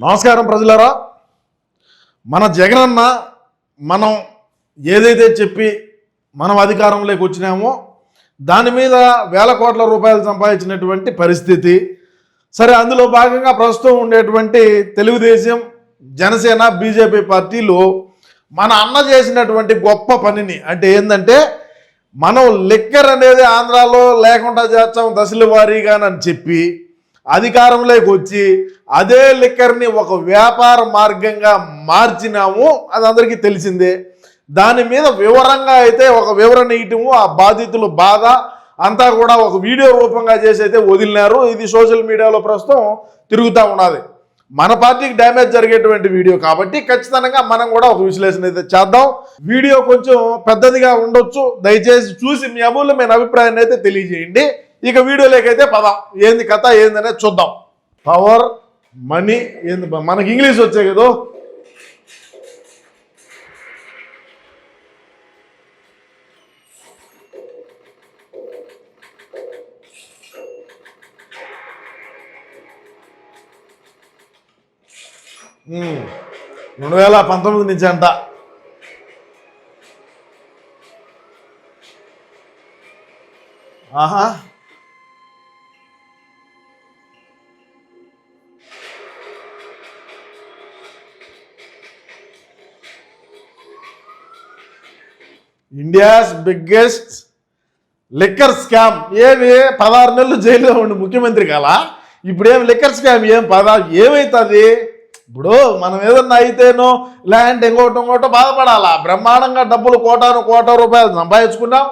నమస్కారం ప్రజలారా. మన జగనన్న మనం ఏదైతే చెప్పి మనం అధికారంలోకి వచ్చినామో దాని మీద వేల కోట్ల రూపాయలు సంపాదించినటువంటి పరిస్థితి. సరే, అందులో భాగంగా ప్రస్తుతం ఉండేటువంటి తెలుగుదేశం, జనసేన, బీజేపీ పార్టీలు మన అన్న చేసినటువంటి గొప్ప పనిని, అంటే ఏంటంటే మనం లిక్కర్ అనేది ఆంధ్రాలో లేకుండా చేస్తాం దశల వారీగానని చెప్పి అధికారంలోకి వచ్చి అదే లిక్కర్ని ఒక వ్యాపార మార్గంగా మార్చినాము. అది అందరికీ తెలిసిందే. దాని మీద వివరంగా అయితే ఒక వివరణ ఇయటము, ఆ బాధితులు బాధ అంతా కూడా ఒక వీడియో రూపంగా చేసి అయితే వదిలినారు. ఇది సోషల్ మీడియాలో ప్రస్తుతం తిరుగుతూ ఉన్నది. మన పార్టీకి డ్యామేజ్ జరిగేటువంటి వీడియో కాబట్టి ఖచ్చితంగా మనం కూడా ఒక విశ్లేషణ అయితే చేద్దాం. వీడియో కొంచెం పెద్దదిగా ఉండొచ్చు, దయచేసి చూసి మీ అమూల్యమైన అభిప్రాయాన్ని అయితే తెలియజేయండి. ఇక వీడియోలోకైతే పదాం. ఏంది కథ ఏందనేది చూద్దాం. పవర్ మనీ ఏంది, మనకి ఇంగ్లీష్ వచ్చే కదా. Hmm. 2019 నుంచి అంట. ఆహా, ఇండియాస్ బిగ్గెస్ట్ లిక్కర్ స్కామ్. ఏమి 16 నెలలు జైల్లో ఉండి ముఖ్యమంత్రి కాలా? ఇప్పుడేం లిక్కర్ స్కామ్ ఏం ఏమవుతుంది? ఇప్పుడు మనం ఏదన్నా అయితేనో లేదంటే ఇంకోటో బాధపడాలా? బ్రహ్మాండంగా డబ్బులు కోట రూపాయలు సంపాదించుకున్నాం.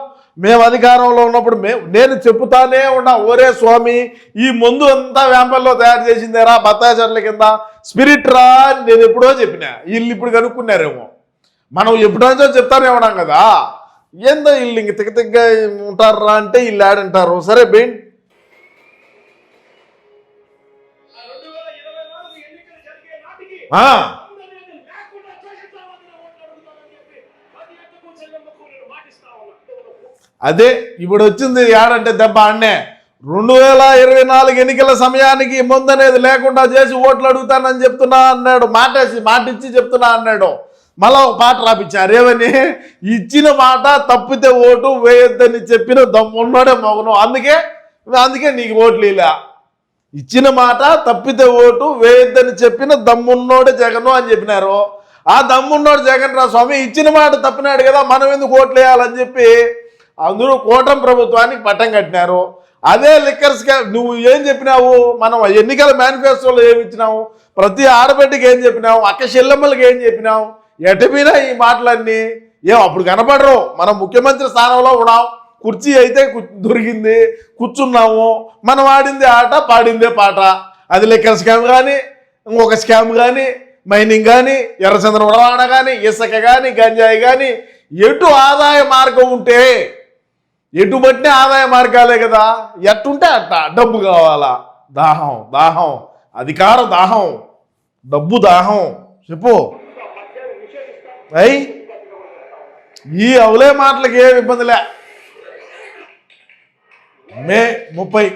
మేము అధికారంలో ఉన్నప్పుడు నేను చెప్పుతానే ఉన్నా, ఒరే స్వామి ఈ మందు అంతా వ్యాంపల్లో తయారు చేసిందేరా బత్తాయి చెట్ల కింద స్పిరిట్ రా అని నేను ఎప్పుడో చెప్పినా. వీళ్ళు ఇప్పుడు కనుక్కున్నారేమో. మనం ఎప్పుడో చెప్తానే ఉన్నాం కదా. ఏందో వీళ్ళు ఇంక తిక్కగా ఉంటారా అంటే వీళ్ళు ఆడంటారు. సరే బెయిన్. అదే ఇప్పుడు వచ్చింది ఏడంటే దెబ్బ అన్నే. 2024 ఎన్నికల సమయానికి ముందు అనేది లేకుండా చేసి ఓట్లు అడుగుతానని చెప్తున్నా అన్నాడు. మాటిచ్చి చెప్తున్నా అన్నాడు. మళ్ళా ఒక పాట రాపించారు. ఏమని? ఇచ్చిన మాట తప్పితే ఓటు వేయొద్దని చెప్పిన దమ్మున్నాడే మగను. అందుకే నీకు ఓట్లు ఇలా. ఇచ్చిన మాట తప్పితే ఓటు వేయొద్దని చెప్పిన దమ్మున్నోడే జగను అని చెప్పినారు. ఆ దమ్మున్నోడు జగన్ రా స్వామి, ఇచ్చిన మాట తప్పినాడు కదా, మనం ఎందుకు ఓట్లు వేయాలని చెప్పి అందరూ కూటమి ప్రభుత్వానికి పట్టం కట్టినారు. అదే లిక్కర్ స్కామ్ నువ్వు ఏం చెప్పినావు? మనం ఎన్నికల మేనిఫెస్టోలో ఏమి ఇచ్చినావు? ప్రతి ఆడబిడ్డకి ఏం చెప్పినావు? అక్క చెల్లెమ్మలకి ఏం చెప్పినావు? ఎటపోయినా ఈ మాటలన్నీ అప్పుడు కనపడరు. మనం ముఖ్యమంత్రి స్థానంలో ఉన్నాం, కుర్చీ అయితే దొరికింది, కూర్చున్నాము. మనం ఆడిందే ఆట, పాడిందే పాట. అది లిక్కర్ స్కామ్ కానీ, ఇంకొక స్కామ్ కానీ, మైనింగ్ కానీ, ఎర్రచంద్రం రవాణా కానీ, ఇసుక కానీ, గంజాయి కానీ, ఎటు ఆదాయ మార్గం ఉంటే ఎటు బట్టినే ఆదాయ మార్గాలే కదా. ఎట్టుంటే అట్ట డబ్బు కావాలా? దాహం, అధికార దాహం, డబ్బు దాహం. చెప్పు అయ్యి ఈ అవులే మాటలకి ఏమి ఇబ్బందిలే. మే 30,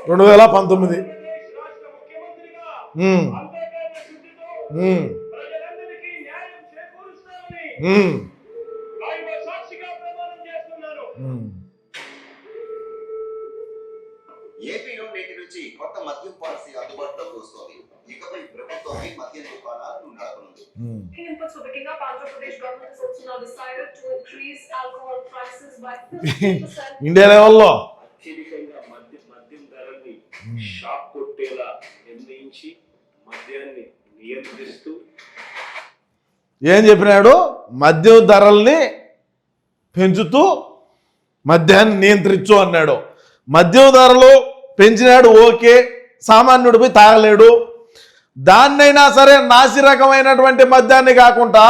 2019. ఏపీలో నేటి నుంచి కొత్త మద్యం పాలసీ అందుబాటులోకి వస్తుంది. ఇకపై ప్రభుత్వమే మద్యం దుకాణాలను నడపనుంది. ఇండియా లెవెల్లో అత్యధికంగా మద్యం ధరల్ని షాక్ కొట్టేలా నిర్ణయించి మద్యాన్ని నియంత్రిస్తూ ఏం చెప్పినాడు? మద్యం ధరల్ని పెంచుతూ మద్యాన్ని నియంత్రించు అన్నాడు. మద్యం ధరలు పెంచినాడు, ఓకే, సామాన్యుడిపై తాగలేడు. దాన్నైనా సరే నాసి రకమైనటువంటి మద్యాన్ని కాకుండా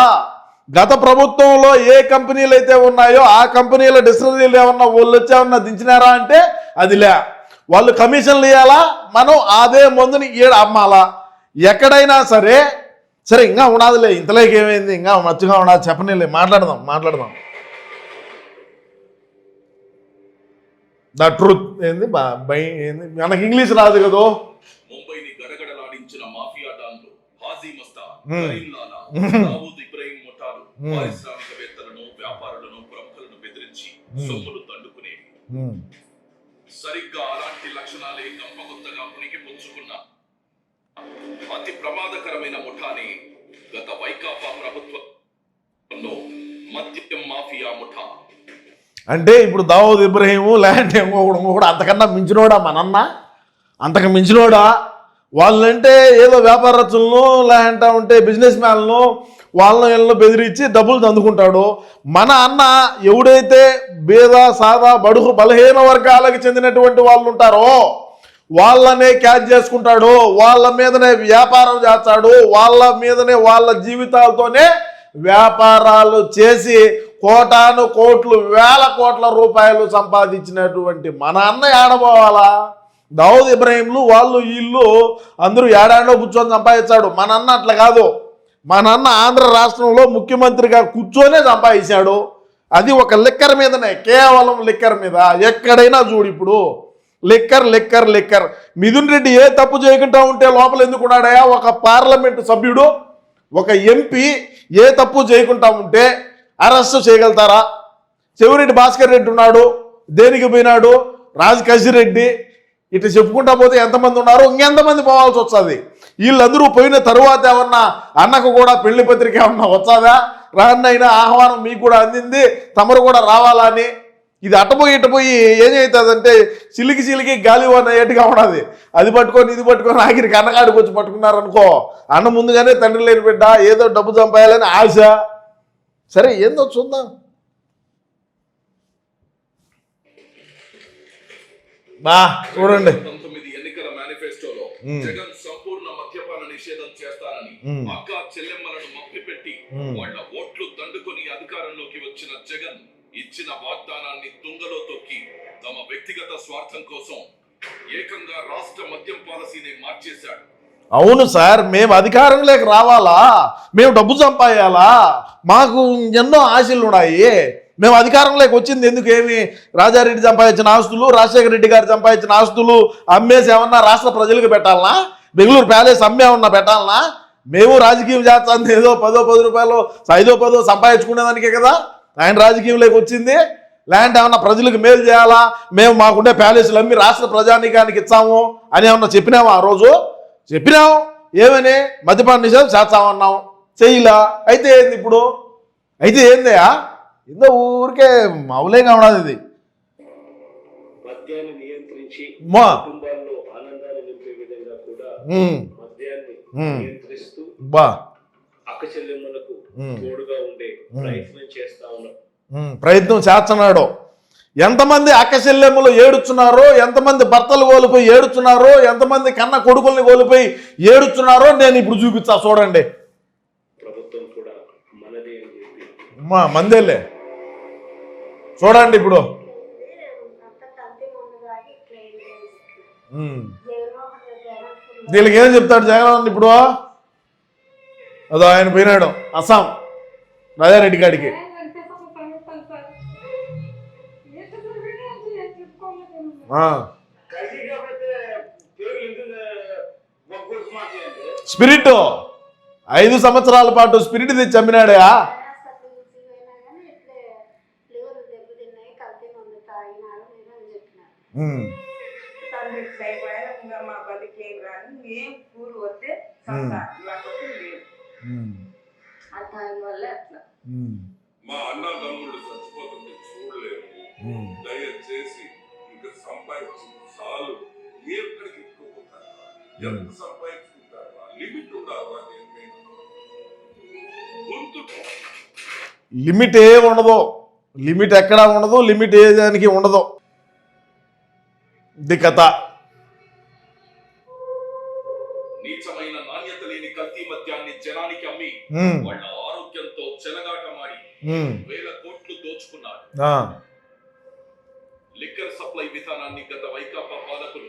గత ప్రభుత్వంలో ఏ కంపెనీలు అయితే ఉన్నాయో ఆ కంపెనీల డిస్టిలరీలు ఏమన్నా వాళ్ళు వచ్చేమన్నా దించినారా అంటే అది లే. వాళ్ళు కమిషన్లు ఇవ్వాలా, మనం అదే మందుని అమ్మాలా. ఎక్కడైనా సరే ఇంకా ఉండదులే, ఇంతలోకి ఏమైంది, ఇంకా మచ్చుగా ఉండదు, చెప్పనీలే, మాట్లాడదాం. ద ట్రూత్ ఏంది ఏంది, మనకి ఇంగ్లీష్ రాదు కదా. ముంబైని గడగడలాడించిన సంబంధించిన మాఫియా డాన్లు హాజీ మస్తా, మ్మ్. కరీం లాలా, దావూద్ ఇబ్రహీం ముఠాలు పారిశ్రామికవేత్తలను, వ్యాపారులను, ప్రముఖులను బెదిరించి సొమ్ములు దండుకునేవి. సరిగ్గా అలాంటి లక్షణాలే గంపగొత్తగా పునికి పుచ్చుకున్న అతి ప్రమాదకరమైన ముఠాని గత వైకాపా ప్రభుత్వంలో మద్యం మాఫియా ముఠా. అంటే ఇప్పుడు దావూద్ ఇబ్రహీము లేదంటే ఇంకొకడు అంతకన్నా మించినోడా మనన్న? అంతకు మించినోడా? వాళ్ళంటే ఏదో వ్యాపారస్తులను లేదంటే ఉంటే బిజినెస్ మ్యాన్లను వాళ్ళని వీళ్ళను బెదిరించి డబ్బులు అందుకుంటాడు. మన అన్న ఎవడైతే బేద సాదా బడుగు బలహీన వర్గాలకు చెందినటువంటి వాళ్ళు ఉంటారో వాళ్ళనే క్యాచ్ చేసుకుంటాడు, వాళ్ళ మీదనే వ్యాపారం చేస్తాడు, వాళ్ళ మీదనే వాళ్ళ జీవితాలతోనే వ్యాపారాలు చేసి కోటాను కోట్లు వేల కోట్ల రూపాయలు సంపాదించినటువంటి మన అన్న ఏడబోవాలా? దావూద్ ఇబ్రహీంలు వాళ్ళు వీళ్ళు అందరూ ఏడాడో కూర్చొని సంపాదించాడు. మన అన్న అట్లా కాదు. మన అన్న ఆంధ్ర రాష్ట్రంలో ముఖ్యమంత్రిగా కూర్చొనే సంపాదించాడు. అది ఒక లిక్కర్ మీదనే, కేవలం లిక్కర్ మీద. ఎక్కడైనా చూడు ఇప్పుడు liquor liquor liquor. Mithun Reddy ఏ తప్పు చేయకుండా ఉంటే లోపల ఎందుకు ఉన్నాడయా? ఒక పార్లమెంటు సభ్యుడు, ఒక ఎంపీ ఏ తప్పు చేయకుండా ఉంటే అరెస్ట్ చేయగలుగుతారా? చెవిరెడ్డి భాస్కర్ రెడ్డి ఉన్నాడు, దేనికి పోయినాడు? రాజకసిరెడ్డి, ఇట్లా చెప్పుకుంటా పోతే ఎంతమంది ఉన్నారు? ఇంకెంతమంది పోవాల్సి వస్తుంది? వీళ్ళందరూ పోయిన తరువాత ఏమన్నా అన్నకు కూడా పెళ్లి పత్రిక ఏమన్నా వచ్చాదా? రాన్నైనా ఆహ్వానం మీకు కూడా అందింది, తమరు కూడా రావాలని. ఇది అట్టపోయి ఇట్టపోయి ఏం అవుతుందంటే చిలికి గాలి అయ్యేట్టుగా ఉన్నది. అది పట్టుకొని ఇది పట్టుకొని ఆఖరికి అన్నగాడికి వచ్చి పట్టుకున్నారనుకో, అన్న ముందుగానే తండ్రి లేని బిడ్డ, ఏదో డబ్బు సంపాయాలని ఆశ. సరే ఏందో చూద్దాం. బా చూడండి 19 ఎన్నికల మేనిఫెస్టోలో జగన్ సంపూర్ణ మద్యపాన నిషేధం చేస్తానని అక్క చెల్లెమ్మలను మభ్యపెట్టి వాళ్ళ ఓట్లు దండుకొని అధికారంలోకి వచ్చిన జగన్ ఇచ్చిన వాగ్దానాన్ని తుంగలో తొక్కి తమ వ్యక్తిగత స్వార్థం కోసం ఏకంగా రాష్ట్ర మద్యం పాలసీని మార్చేశాడు. అవును సార్, మేము అధికారంలోకి రావాలా, మేము డబ్బు సంపాయాలా, మాకు ఎన్నో ఆశలు ఉన్నాయి. మేము అధికారంలోకి వచ్చింది ఎందుకు? ఏమి రాజారెడ్డి సంపాదించిన ఆస్తులు, రాజశేఖర రెడ్డి గారు సంపాదించిన ఆస్తులు అమ్మేసి ఏమన్నా రాష్ట్ర ప్రజలకు పెట్టాలనా? బెంగళూరు ప్యాలెస్ అమ్మే ఉన్నా పెట్టాలనా? మేము రాజకీయం చేస్తాను ఏదో 10 రూపాయలు 5-10 సంపాదించుకునేదానికే కదా ఆయన రాజకీయంలోకి వచ్చింది. ల్యాండ్ ఏమన్నా ప్రజలకు మేలు చేయాలా, మేము మాకుండే ప్యాలెస్లు అమ్మి రాష్ట్ర ప్రజానీకానికి ఇచ్చాము అని ఏమన్నా చెప్పినాము? ఆ రోజు చెప్పినాం. ఏమని? మద్యపాన నిషేధం చేస్తామన్నాం, చెయ్యిలా. అయితే ఏంది ఇప్పుడు? అయితే ఏందయా? ఇందో ఊరికే మౌలేగా ఉన్నది ఇది. మద్యాన్ని నియంత్రించి మా కుటుంబాల్లో ఆనందాన్ని నింపే విధంగా కూడా మద్యాన్ని నియంత్రిస్తూ బా అక్క చెల్లెమ్మలకు తోడుగా ఉండే ప్రయత్నం చేస్తా ఉన్నాం. ప్రయత్నం చేస్తున్నాడు. ఎంతమంది అక్క చెల్లెమ్మలు ఏడుచున్నారో, ఎంతమంది భర్తలు కోల్పోయి ఏడుచున్నారో, ఎంతమంది కన్న కొడుకుల్ని కోల్పోయి ఏడుచున్నారో నేను ఇప్పుడు చూపిస్తా చూడండి. ప్రభుత్వం కూడా మనదే అని చెప్పి మందేలే చూడండి ఇప్పుడు. వీళ్ళకి ఏం చెప్తాడు జగన్ ఇప్పుడు? అదో ఆయన పోయినాడు అస్సాం రాజారెడ్డి గారికి. స్పిరిట్ 5 సంవత్సరాల పాటు స్పిరిట్ తెచ్చి అమ్మినాడా? మా అన్న తమ్ముళ్ళు చచ్చిపోతుంటే చూడలేము, దయచేసి ఇంకా సంపాదించి చాలు. ఎక్కడికి ఎక్కువపోతారా? ఎంత సంపాదించుకుంటారా? లిమిట్ ఉండాలా? లిమిట్ ఏ ఉండదు, లిమిట్ ఎక్కడా ఉండదు, లిమిట్ ఏ దానికి ఉండదు. ఇది కథ. నీచమైన నాణ్యత లేని కల్తీ మద్యాన్ని జనానికి అమ్మి వాళ్ళ ఆరోగ్యంతో చెలగాటమాడి వేల కోట్లు దోచుకున్నాడు. లిక్కర్ సప్లై విధానాన్ని గత వైకాపా పాలకులు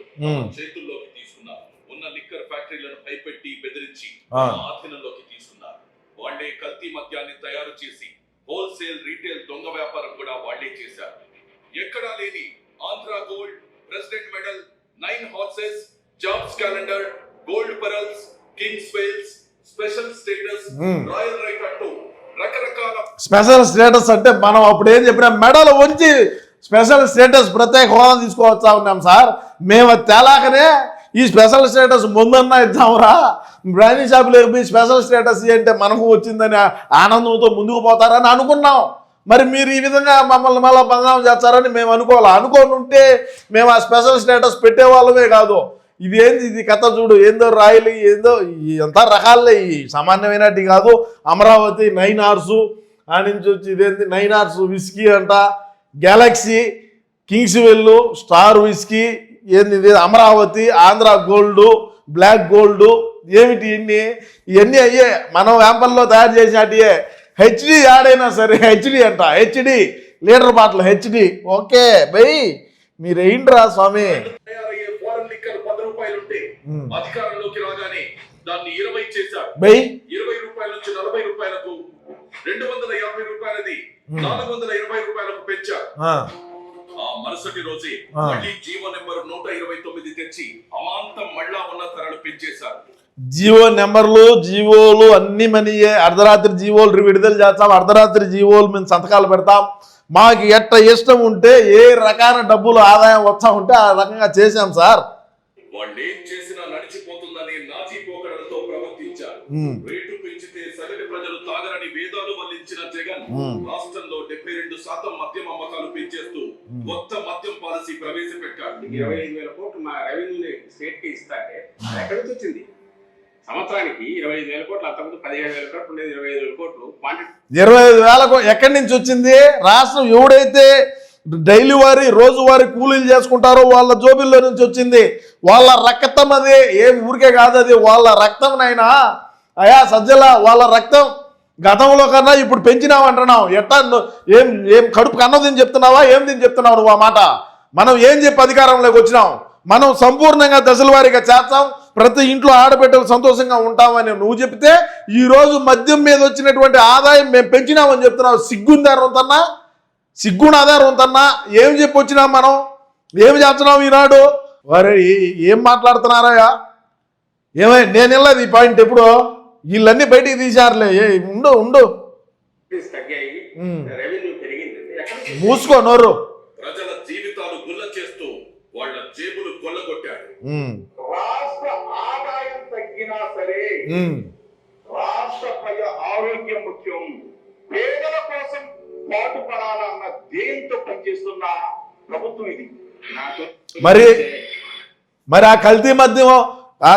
చేతుల్లోకి తీసుకున్నారు. ఉన్న లిక్కర్ ఫ్యాక్టరీలను భయపెట్టి బెదిరించి ఆధీనంలోకి తీసుకున్నారు. వాళ్లే కల్తీ మద్యాన్ని తయారు చేసి హోల్సేల్ రీటైల్ దొంగ వ్యాపారం కూడా వాళ్లే చేశారు. ఎక్కడా లేని Andhra gold, president medal, 9 horses, jobs calendar, gold pearls, kings veils, special status, royal right అంటూ రకరకాల స్పెషల్ స్టేటస్ అంటే మనం అప్పుడు ఏం చెప్పినా మెడలు వంచి స్పెషల్ స్టేటస్ ప్రత్యేక హోదా తీసుకోవచ్చా ఉన్నాం సార్. మేము అది తేలాకనే ఈ స్పెషల్ స్టేటస్ ముందన్నా ఇద్దాంరా, బ్రాండీ షాపులోకి పోయి స్పెషల్ స్టేటస్ అంటే మనకు వచ్చిందని ఆనందంతో ముందుకు పోతారని అనుకున్నాం. మరి మీరు ఈ విధంగా మమ్మల్ని మళ్ళీ బదనాం చేస్తారని మేము అనుకోని ఉంటే మేము ఆ స్పెషల్ స్టేటస్ పెట్టేవాళ్ళమే కాదు. ఇది కథ చూడు, ఏందో రాయలు ఏందో ఎంత రకాలే, ఈ సామాన్యమైనటి కాదు. అమరావతి 9 అవర్స్ ఆ నుంచి వచ్చి ఇదేంటి 9 అవర్స్ విస్కీ అంట, గ్యాలక్సీ, కింగ్స్ వెల్లు, స్టార్ విస్కీ, ఏంది ఇది Amaravati, Andhra Gold, Black Gold, ఏమిటి ఇవన్నీ అయ్యే మనం వ్యాంపల్లో తయారు చేసినట్టే. హెచ్డి యాడైనా సరే హెచ్డి అంట, HD litre bottle HD. Okay by మీరు ఏంట్రా స్వామి. తయారయ్యే ఫారెన్ లిక్కర్ 10 రూపాయలుంటే అధికారంలోకి రాగానే దాన్ని 20 చేశారు. బై 20 రూపాయల నుంచి 40 రూపాయలకు, 250 రూపాయలది 420 రూపాయలకు పెంచారు. ఆ మరుసటి రోజే మళ్ళీ జీవో నెంబర్ 129 తెచ్చి అమాంతం మళ్ళా ఉన్న ధరలు పెంచేశారు. జీవో నెంబర్లు జీవోలు అన్ని మనీయే. అర్ధరాత్రి జీవోలు విడుదల చేస్తాం, అర్ధరాత్రి జీవోలు మేము సంతకాలు పెడతాం. మాకు ఎట్ట ఇష్టం ఉంటే ఏ రకాల డబ్బులు ఆదాయం వస్తా ఉంటే ఆ రకంగా చేశాం సార్. వాళ్ళు ఏం చేసినా నడిచిపోతుందని నాజీ పోకడలతో ప్రవర్తించారు. రేటు పెంచితే సగటు ప్రజలు తాగరని వేదాలు వల్లించిన జగన్ రాష్ట్రంలో 72% మద్యం అమ్మకాలు పెంచేస్తూ కొత్త మద్యం పాలసీ ప్రవేశపెట్టారు. 25,000 కోట్లు మా రెవెన్యూ స్టేట్ కి ఇస్తాంటే ఎక్కడి నుంచి వచ్చింది? సంవత్సరానికి 25,000 కోట్లు, అంతకుముందు 15,000 కోట్లు ఉండేది, 25,000 కోట్లు. 25,000 ఎక్కడి నుంచి వచ్చింది? రాష్ట్రం ఎవడైతే డైలీ వారి రోజువారీ కూలీలు చేసుకుంటారో వాళ్ళ జోబిల్లో నుంచి వచ్చింది. వాళ్ళ రక్తం అది, ఏం ఊరికే కాదు, అది వాళ్ళ రక్తం నైనా అయా సజ్జల, వాళ్ళ రక్తం. గతంలో కన్నా ఇప్పుడు పెంచినావు అంటున్నావు. ఎట్టా ఏం ఏం కడుపు కన్నదని చెప్తున్నావా? ఏం దీన్ని చెప్తున్నావు నువ్వు ఆ మాట? మనం ఏం చెప్పి అధికారంలోకి వచ్చినాం? మనం సంపూర్ణంగా దశల వారీగా చేస్తాం, ప్రతి ఇంట్లో ఆడబిడ్డలు సంతోషంగా ఉంటామని నువ్వు చెప్తే ఈరోజు మద్యం మీద వచ్చినటువంటి ఆదాయం మేము పెంచినామని చెప్తున్నావు. సిగ్గుందారుంతన్నా, సిగ్గున ఆధారవంతన్నా ఏం చెప్పి వచ్చినాం మనం? ఏమి చేస్తున్నాం ఈనాడు? వారే ఏం మాట్లాడుతున్నారా? నేను వెళ్ళదు ఈ పాయింట్. ఎప్పుడు వీళ్ళన్నీ బయటికి తీశారులే. ఉండు తగ్గాయి, రెవెన్యూ పెరిగింది. మూసుకో నోరు. ప్రజల జీవితాలు గుల్ల చేస్తూ వాళ్ళ జేబులు కొల్లగొట్టారు. రాష్ట్ర ఆదాయం తగ్గినా సరే రాష్ట్ర ప్రజల ఆరోగ్యం ముఖ్యం. పేదల కోసం పాటుపడాలన్న దేంతో పనిచేస్తున్న ప్రభుత్వం ఇది. మరి ఆ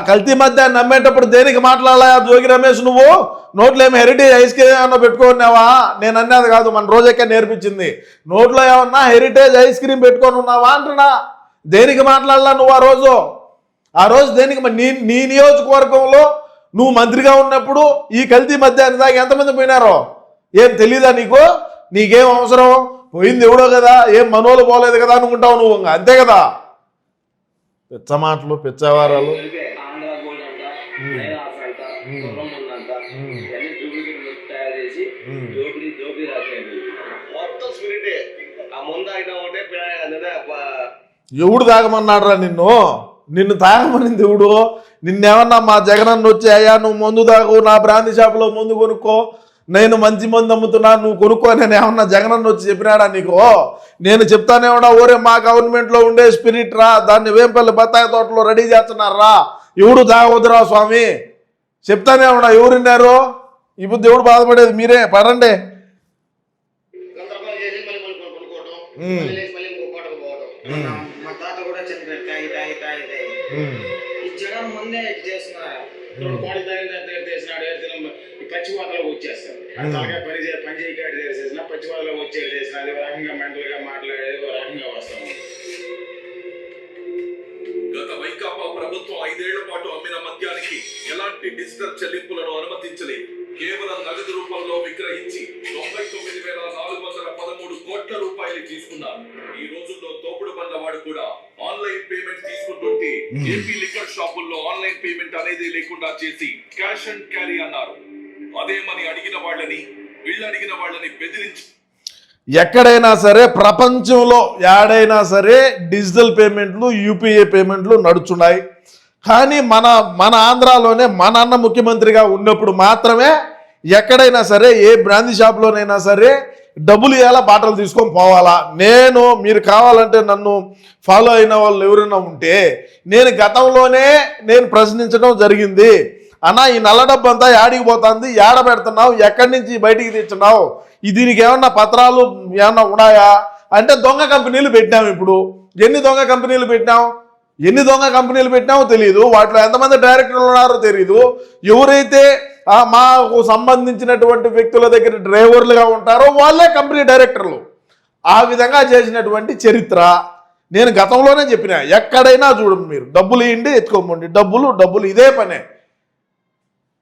కల్తీ మద్యాన్ని నమ్మేటప్పుడు దేనికి మాట్లాడాలా జోగి రమేష్? నువ్వు నోట్లో ఏమి హెరిటేజ్ ఐస్ క్రీమ్ ఏమన్నా పెట్టుకున్నావా? నేను అన్నది కాదు, మన రోజెక్క నేర్పించింది. నోట్లో ఏమన్నా హెరిటేజ్ ఐస్ క్రీమ్ పెట్టుకొని ఉన్నావా అంటున్నా. దేనికి మాట్లాడాలా నువ్వు ఆ రోజు దేనికి? నీ నియోజకవర్గంలో నువ్వు మంత్రిగా ఉన్నప్పుడు ఈ కల్తీ మద్యాన్ని దాకా ఎంతమంది పోయినారో ఏం తెలీదా నీకు? నీకేం అవసరం? పోయింది ఎవడో కదా, ఏం మనోలు పోలేదు కదా అనుకుంటావు నువ్వు. అంతే కదా, పిచ్చ మాటలు, పిచ్చవారాలు. ఆంధ్ర గోల్డ్ అంట, తయారు చేసి దోపిడీ రాసేయండి. మొత్తం స్పిరిటే. ఆ ముందు అయినా ఒకటే ఎవడు తాగమన్నాడురా నిన్ను తాగమనింది ఎవడు? నిన్నేమన్నా మా జగనన్న వచ్చి అయ్యా నువ్వు మందు తాగు, నా బ్రాంతి షాపులో మందు కొనుక్కో, నేను మంచి మందు అమ్ముతున్నా నువ్వు కొనుక్కో, నేను ఏమన్నా జగనన్న వచ్చి చెప్పినాడా నీకు? నేను చెప్తానే ఉన్నా, ఓరే మా గవర్నమెంట్లో ఉండే స్పిరిట్ రా, దాన్ని వేంపల్లి బత్తాయి తోటలో రెడీ చేస్తున్నారా, ఎవడు తాగొద్దురా స్వామి చెప్తానే ఉన్నా. ఎవరు విన్నారు? ఇప్పుడు దేవుడు బాధపడేది మీరే, పడండి. మా తాత కూడా చెప్పారు, ఈ జగన్ ముందే చేస్తున్నారు. కోడి చేసినాడు, పచ్చివాతలోకి వచ్చేస్తారు. పని చేయకాడు చేసేసిన పచ్చివాతలోకి వచ్చేది చేసిన, అది రకంగా మెంటల్ గా మాట్లాడేది రకంగా వస్తాం. గత వైకాపా ప్రభుత్వం 5 ఏళ్ల పాటు అమ్మిన మద్యానికి ఎలాంటి డిజిటల్ చెల్లింపులను అనుమతించలేదు. కేవలం నగదు రూపంలో విక్రయించి 99,413 కోట్ల రూపాయలు తీసుకున్నారు. ఈ రోజుల్లో తోపుడు బండ్లవాడు కూడా ఆన్లైన్ పేమెంట్ తీసుకుంటుంటే ఏపీ లిక్కర్ షాపుల్లో ఆన్లైన్ పేమెంట్ అనేది లేకుండా చేసి క్యాష్ అండ్ క్యారీ అన్నారు. అదేమని అడిగిన వాళ్ళని వీళ్ళడిగిన వాళ్ళని బెదిరించి ఎక్కడైనా సరే ప్రపంచంలో ఏడైనా సరే డిజిటల్ పేమెంట్లు, యూపీఐ పేమెంట్లు నడుచున్నాయి. కానీ మన ఆంధ్రాలోనే మన అన్న ముఖ్యమంత్రిగా ఉన్నప్పుడు మాత్రమే ఎక్కడైనా సరే ఏ బ్రాందీ షాప్లోనైనా సరే డబ్బులు ఇవ్వాలా, బాటలు తీసుకొని పోవాలా. మీరు కావాలంటే నన్ను ఫాలో అయిన వాళ్ళు ఎవరైనా ఉంటే నేను గతంలోనే ప్రశ్నించడం జరిగింది. అన్నా ఈ నల్ల డబ్బు అంతా యాడికి పోతుంది, ఏడ పెడుతున్నావు, ఎక్కడి నుంచి బయటికి తెచ్చున్నావు, దీనికి ఏమన్నా పత్రాలు ఏమన్నా ఉన్నాయా అంటే దొంగ కంపెనీలు పెట్టాము. ఇప్పుడు ఎన్ని దొంగ కంపెనీలు పెట్టినామో తెలియదు, వాటిలో ఎంతమంది డైరెక్టర్లు ఉన్నారో తెలియదు. ఎవరైతే మాకు సంబంధించినటువంటి వ్యక్తుల దగ్గర డ్రైవర్లుగా ఉంటారో వాళ్ళే కంపెనీ డైరెక్టర్లు. ఆ విధంగా చేసినటువంటి చరిత్ర నేను గతంలోనే చెప్పిన. ఎక్కడైనా చూడండి, మీరు డబ్బులు ఇవ్వండి, ఎత్తుకోమండి, డబ్బులు ఇదే పనే.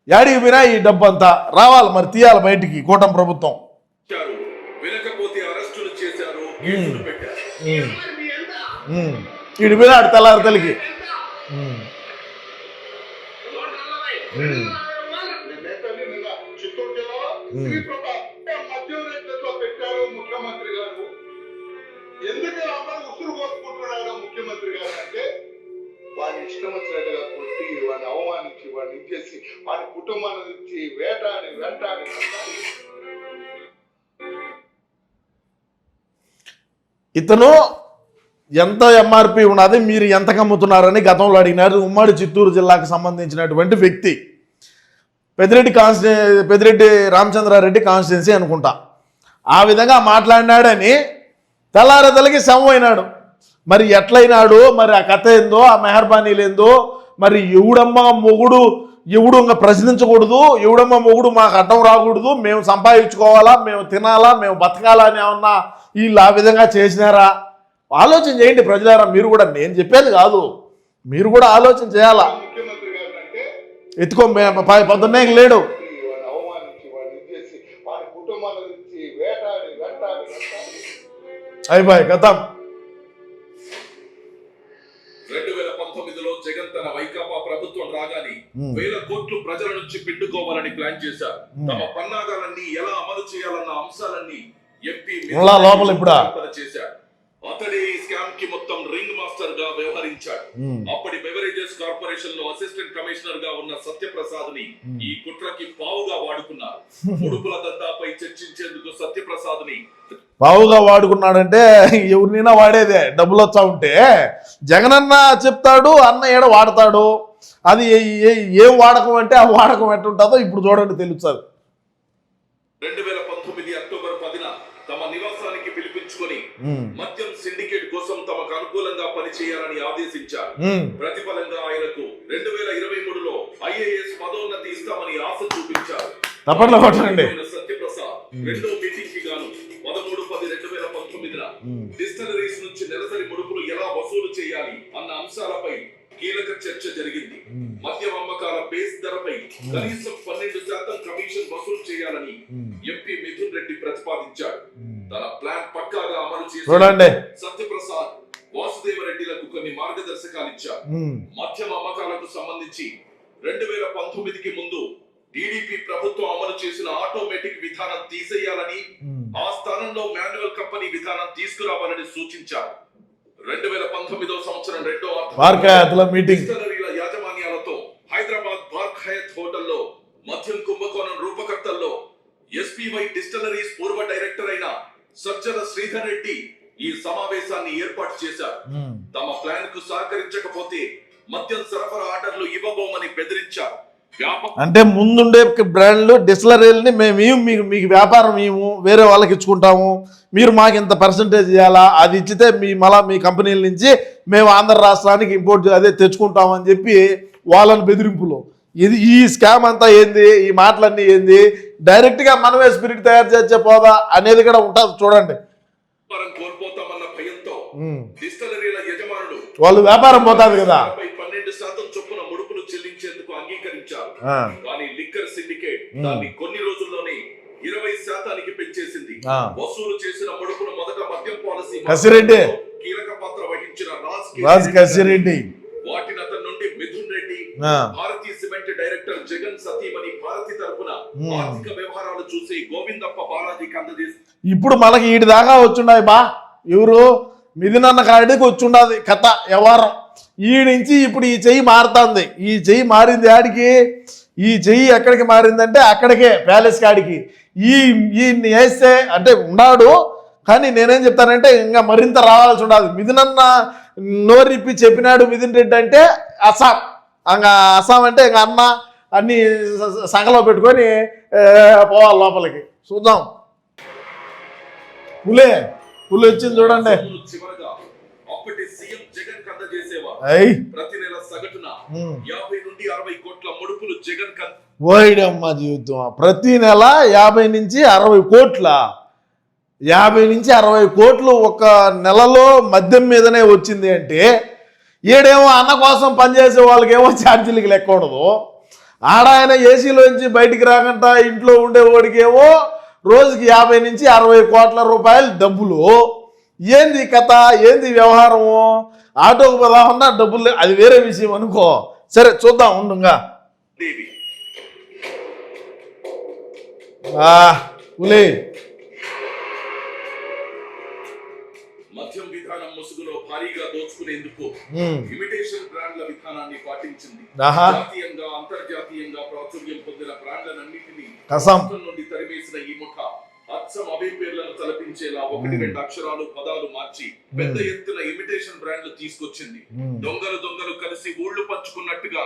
యాడికి పోయినా ఈ డబ్బు అంతా రావాలి, మరి తీయాలి బయటికి కూటమి ప్రభుత్వం. వినకపోతే అరెస్టులు చేశారు, కేసులు పెట్టారు. ఈడి మీద ఆడు తెల్లారి తల్లికి చిత్తూరు జిల్లాలో మద్యం రేట్లతో పెట్టారు ముఖ్యమంత్రి గారు. ఎందుకు అందరూ ఉసురు కోసుకుంటున్నాడు ముఖ్యమంత్రి గారు అంటే వాడిని ఇష్టం వచ్చినట్టుగా కొట్టి, వాడిని అవమానించి, వాడిని ఇచ్చేసి, వాడి కుటుంబాన్ని ఇచ్చి వెంటాడి ఇతను ఎంత ఎంఆర్పి ఉన్నది, మీరు ఎంతకు అమ్ముతున్నారని గతంలో అడిగినారు. ఉమ్మడి చిత్తూరు జిల్లాకు సంబంధించినటువంటి వ్యక్తి, పెద్దిరెడ్డి రామచంద్రారెడ్డి కాన్స్టిట్యున్సీ అనుకుంటా. ఆ విధంగా మాట్లాడినాడని తెల్లారెదలకి శవం అయినాడు. మరి ఎట్లయినాడు, మరి ఆ కథ ఏందో, ఆ మెహర్బానీలు ఏందో, మరి ఎవడమ్మ మొగుడు ఎవడు ఇంకా ప్రశ్నించకూడదు, ఎవడమ్మ మొగుడు మాకు అడ్డం రాకూడదు, మేము సంపాదించుకోవాలా, మేము తినాలా, మేము బతకాలా అని ఏమన్నా వీళ్ళు ఆ విధంగా చేసినారా? ఆలోచన చేయండి ప్రజలారా. మీరు కూడా, నేను చెప్పేది కాదు, మీరు కూడా ఆలోచన చేయాలా. ముఖ్యమంత్రి గారు అంటే ఎత్తుకో పొద్దున్నే లేడు. వాడిని అవమానించి, వాడిని ఇచ్చేసి, వాడి కుటుంబాన్ని ఇచ్చి వెంటాడి అయిపోయి గతం. 2019లో జగన్ తన వైకాపా ప్రభుత్వం రాగానే వేల కోట్లు ప్రజల నుంచి పిండుకోవాలని ప్లాన్ చేశారు. తమ పన్నాగాలన్నీ ఎలా అమలు చేయాలన్న అంశాలన్నీ ఎంపీ లోపల ఇప్పుడు చేశారు. అతడే ఈ స్కామ్ కి మొత్తం రింగ్ మాస్టర్ గా వ్యవహరించాడు. అప్పటి బెవరేజెస్ కార్పొరేషన్ లో అసిస్టెంట్ కమిషనర్ గా ఉన్న సత్యప్రసాద్ ని ఈ కుట్రకి పావుగా వాడుకున్నారు. ఉడుపుల దందాపై చర్చించేందుకు సత్యప్రసాద్ ని పావుగా వాడుకున్నాడంటే ఎవరినైనా వాడేదే. డబ్బులు వచ్చా ఉంటే జగనన్న చెప్తాడు, అన్న ఏడ వాడతాడు. అది ఏం వాడకం అంటే ఆ వాడకం ఎట్లుంటుందో ఇప్పుడు చూడండి, తెలుస్తుంది. 2019 అక్టోబర్ 10న తమ నివాసానికి పిలిపించుకొని మద్యం సిండికేట్ కోసం తమకు అనుకూలంగా పనిచేయాలని ఆదేశించారు. ప్రతిఫలంగా ఆయనకు 2023లో ఐఏఎస్ పదోన్నతి ఇస్తామని ఆశ చూపించారు. సత్యప్రసాద్ రెండో మీటింగ్ కి గాను 13/10/2019న డిస్టిలరీస్ నుంచి నెలసరి ముడుపులు ఎలా వసూలు చేయాలి అన్న అంశాలపై కీలక చర్చ జరిగింది. మద్యం అమ్మకాల బేస్ ధరపై కనీసం 12% కమిషన్ వసూలు చేయాలని ఎంపీ మిథున్ రెడ్డి ప్రతిపాదించాడు. తన ప్లాన్ పక్కాగా అమలు చేసి సత్యప్రసాద్ వాసుదేవరెడ్డిలకు కొన్ని మార్గదర్శకాలు ఇచ్చారు. మద్యం అమ్మకాలకు సంబంధించి 2019కి ముందు టీడీపీ ప్రభుత్వం అమలు చేసిన ఆటోమేటిక్ విధానం తీసేయాలని, ఆ స్థానంలో మాన్యువల్ కంపెనీ విధానం తీసుకురావాలని సూచించారు. 2019వ సంవత్సరం రెండో డిస్టిలరీల యాజమాన్యాలతో హైదరాబాద్ పార్క్ హయత్ హోటల్లో మద్యం కుంభకోణం రూపకర్తల్లో ఎస్పీవై డిస్టిలరీస్ పూర్వ డైరెక్టర్ అయిన సజ్జల శ్రీధర్ రెడ్డి ఈ సమావేశాన్ని ఏర్పాటు చేశారు. తమ ప్లాన్ కు సహకరించకపోతే మద్యం సరఫరా ఆర్డర్లు ఇవ్వబోమని బెదిరించారు. అంటే ముందుండే బ్రాండ్లు డిస్టిలరీలని మేము మీకు వ్యాపారం మేము వేరే వాళ్ళకి ఇచ్చుకుంటాము, మీరు మాకు ఇంత పర్సంటేజ్ ఇవ్వాలా, అది ఇచ్చితే మీ కంపెనీల నుంచి మేము ఆంధ్ర రాష్ట్రానికి ఇంపోర్ట్ తెచ్చుకుంటామని చెప్పి వాళ్ళని బెదిరింపులు. ఈ స్కామ్ అంతా ఏంది, ఈ మాటలన్నీ ఏంది, డైరెక్ట్గా మనమే స్పిరిట్ తయారు చేసే పోదా అనేది కూడా ఉంటుంది. చూడండి, కోల్పోతామన్న భయంతో డిస్టిలరీల యజమానులు వాళ్ళు వ్యాపారం పోతాది కదా, 12% చొప్పున ముడుపులు చెల్లించేందుకు అంగీకరించారు. కానీ లిక్కర్ సిండికేట్ దాన్ని కొన్ని రోజుల్లోనే 20% పెంచేసింది. వసూలు చేసిన ముడుపును మొదట మద్యం పాలసీ కసిరెడ్డి కీలక పాత్ర వహించిన రాజ్ కసిరెడ్డి, వాటిని అతని నుండి మిథున్ రెడ్డి, భారతీయ సిమెంట్ డైరెక్టర్ జగన్ సతీమణి భారతి తరపున ఆర్థిక వ్యవహారాలు చూసి గోవిందప్ప బాలాజీకి అందజేసి ఇప్పుడు మనకి వీటి దాకా వచ్చున్నాయి బా. ఎవరు మిథునన్న కాడికి వచ్చి ఉండదు కథ వ్యవహారం. ఈ నుంచి ఇప్పుడు ఈ చెయ్యి మారుతుంది. ఈ చెయ్యి మారింది ఆడికి, ఈ చెయ్యి ఎక్కడికి మారిందంటే అక్కడికే ప్యాలెస్ కాడికి. ఈ వేస్తే అంటే ఉన్నాడు, కానీ నేనేం చెప్తానంటే ఇంకా మరింత రావాల్సి ఉండదు. మిథునన్న నోరిప్పి చెప్పినాడు మిథున్ రెడ్డి అంటే అస్సాం, ఇంకా అస్సాం అంటే ఇంకా అన్న అన్ని సంఘలో పెట్టుకొని పోవాలి లోపలికి. చూద్దాం. పులి వచ్చింది చూడండి. చివరగా అప్పటి సీఎం జగన్ కథ చేసేవారు. ప్రతి నెల సగటున 50 నుండి 60 కోట్ల ముడుపులు జగన్ కథ. ఓయిడమ్మ జీవితం. ప్రతి నెల 50 నుంచి 60 కోట్ల 50 నుంచి 60 కోట్లు ఒక నెలలో మద్యం మీదనే వచ్చింది అంటే ఈడేమో అన్న కోసం పనిచేసే వాళ్ళకేమో ఛార్జీలకి లెక్క ఉండదు. ఆడాయన ఏసీలోంచి బయటికి రాకుండా ఇంట్లో ఉండేవాడికేమో రోజుకి 50 నుంచి 60 కోట్ల రూపాయలు డబ్బులు. ఏంది కథ, ఏంది వ్యవహారము? ఆటోకు పోదామన్నా డబ్బులు, అది వేరే విషయం అనుకో. సరే చూద్దాం ఉండుగా. పులి మద్యం విధానం ముసుగులో భారీగా దోచుకునేందుకు ఇమిటేషన్ బ్రాండ్ల విధానాన్ని పాటించింది. జాతీయంగా అంతర్జాతీయంగా ప్రాచుర్యం పొందిన బ్రాండ్లన్నింటినీ నుండి తరిమేసిన ఈ ముఠా అచ్చం అవే పేర్లను తలపించేలా 1-2 అక్షరాలు పదాలు మార్చి పెద్ద ఎత్తున ఇమిటేషన్ బ్రాండ్లు తీసుకొచ్చింది. దొంగలు కలిసి ఊళ్ళు పంచుకున్నట్టుగా.